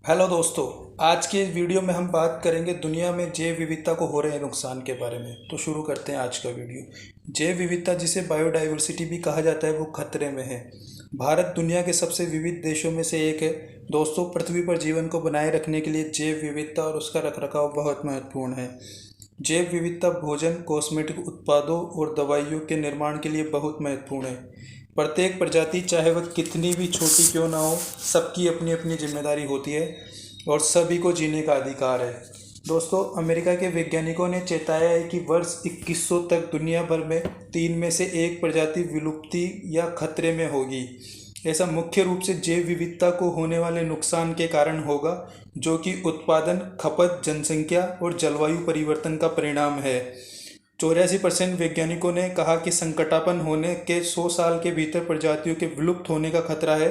Hello दोस्तों। आज के वीडियो में हम बात करेंगे दुनिया में जैव विविधता को हो रहे नुकसान के बारे में। तो शुरू करते हैं आज का वीडियो। जैव विविधता, जिसे बायोडाइवर्सिटी भी कहा जाता है, वो खतरे में है। भारत दुनिया के सबसे विविध देशों में से एक है। दोस्तों, पृथ्वी पर जीवन को बनाए रखने के लिए जैव विविधता और उसका रखरखाव बहुत महत्वपूर्ण है। जैव विविधता भोजन, कॉस्मेटिक उत्पादों और दवाइयों के निर्माण के लिए बहुत महत्वपूर्ण है। प्रत्येक प्रजाति, चाहे वह कितनी भी छोटी क्यों ना हो, सबकी अपनी अपनी जिम्मेदारी होती है और सभी को जीने का अधिकार है। दोस्तों, अमेरिका के वैज्ञानिकों ने चेताया है कि वर्ष 2100 तक दुनिया भर में 3 में से 1 प्रजाति विलुप्ति या खतरे में होगी। ऐसा मुख्य रूप से जैव विविधता को होने वाले नुकसान के कारण होगा, जो कि उत्पादन, खपत, जनसंख्या और जलवायु परिवर्तन का परिणाम है। 84% वैज्ञानिकों ने कहा कि संकटापन्न होने के 100 साल के भीतर प्रजातियों के विलुप्त होने का खतरा है।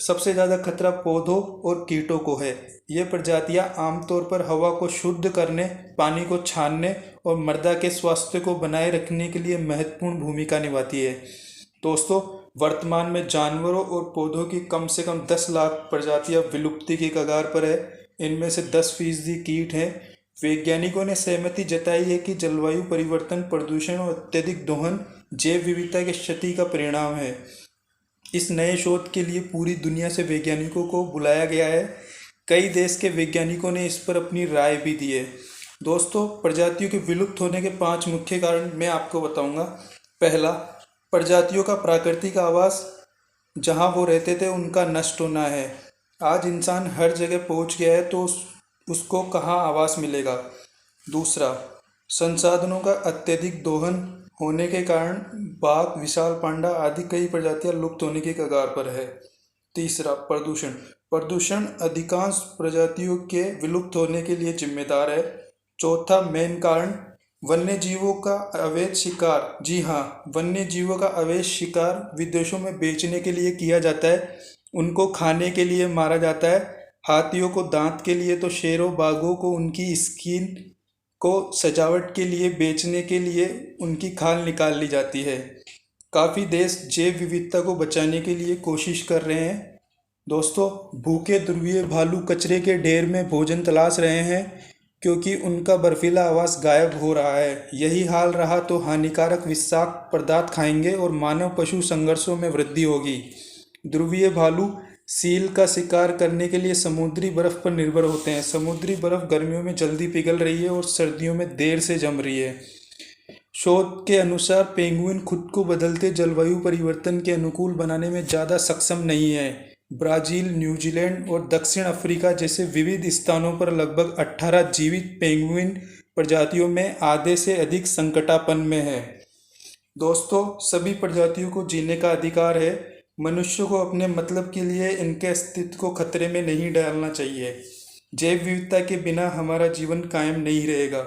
सबसे ज़्यादा खतरा पौधों और कीटों को है। ये प्रजातियां आमतौर पर हवा को शुद्ध करने, पानी को छानने और मृदा के स्वास्थ्य को बनाए रखने के लिए महत्वपूर्ण भूमिका निभाती है। दोस्तों, वर्तमान में जानवरों और पौधों की कम से कम 10 लाख प्रजातियां विलुप्ति की कगार पर है। इनमें से 10% कीट हैं। वैज्ञानिकों ने सहमति जताई है कि जलवायु परिवर्तन, प्रदूषण और अत्यधिक दोहन जैव विविधता की क्षति का परिणाम है। इस नए शोध के लिए पूरी दुनिया से वैज्ञानिकों को बुलाया गया है। कई देश के वैज्ञानिकों ने इस पर अपनी राय भी दी है। दोस्तों, प्रजातियों के विलुप्त होने के 5 मुख्य कारण मैं आपको बताऊंगा। पहला, प्रजातियों का प्राकृतिक आवास, जहां वो रहते थे, उनका नष्ट होना है। आज इंसान हर जगह पहुंच गया है, तो उसको कहाँ आवास मिलेगा। दूसरा, संसाधनों का अत्यधिक दोहन होने के कारण बाघ, विशाल पांडा आदि कई प्रजातियां लुप्त होने की कगार पर है। तीसरा, प्रदूषण अधिकांश प्रजातियों के विलुप्त होने के लिए जिम्मेदार है। चौथा मेन कारण, वन्य जीवों का अवैध शिकार। जी हाँ, वन्य जीवों का अवैध शिकार विदेशों में बेचने के लिए किया जाता है। उनको खाने के लिए मारा जाता है। हाथियों को दांत के लिए, तो शेरों, बाघों को उनकी स्किन को सजावट के लिए बेचने के लिए उनकी खाल निकाल ली जाती है। काफ़ी देश जैव विविधता को बचाने के लिए कोशिश कर रहे हैं। दोस्तों, भूखे ध्रुवीय भालू कचरे के ढेर में भोजन तलाश रहे हैं, क्योंकि उनका बर्फीला आवास गायब हो रहा है। यही हाल रहा तो हानिकारक विषाक्त पदार्थ खाएंगे और मानव पशु संघर्षों में वृद्धि होगी। ध्रुवीय भालू सील का शिकार करने के लिए समुद्री बर्फ पर निर्भर होते हैं। समुद्री बर्फ गर्मियों में जल्दी पिघल रही है और सर्दियों में देर से जम रही है। शोध के अनुसार पेंगुइन खुद को बदलते जलवायु परिवर्तन के अनुकूल बनाने में ज़्यादा सक्षम नहीं है। ब्राज़ील, न्यूजीलैंड और दक्षिण अफ्रीका जैसे विविध स्थानों पर लगभग 18 जीवित पेंगुइन प्रजातियों में आधे से अधिक संकटापन्न में है। दोस्तों, सभी प्रजातियों को जीने का अधिकार है। मनुष्य को अपने मतलब के लिए इनके अस्तित्व को खतरे में नहीं डालना चाहिए। जैव विविधता के बिना हमारा जीवन कायम नहीं रहेगा।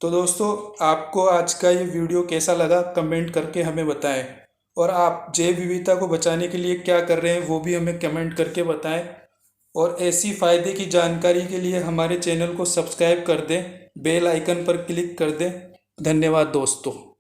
तो दोस्तों, आपको आज का ये वीडियो कैसा लगा, कमेंट करके हमें बताएं। और आप जैव विविधता को बचाने के लिए क्या कर रहे हैं, वो भी हमें कमेंट करके बताएं। और ऐसी फ़ायदे की जानकारी के लिए हमारे चैनल को सब्सक्राइब कर दें, बेल आइकन पर क्लिक कर दें। धन्यवाद दोस्तों।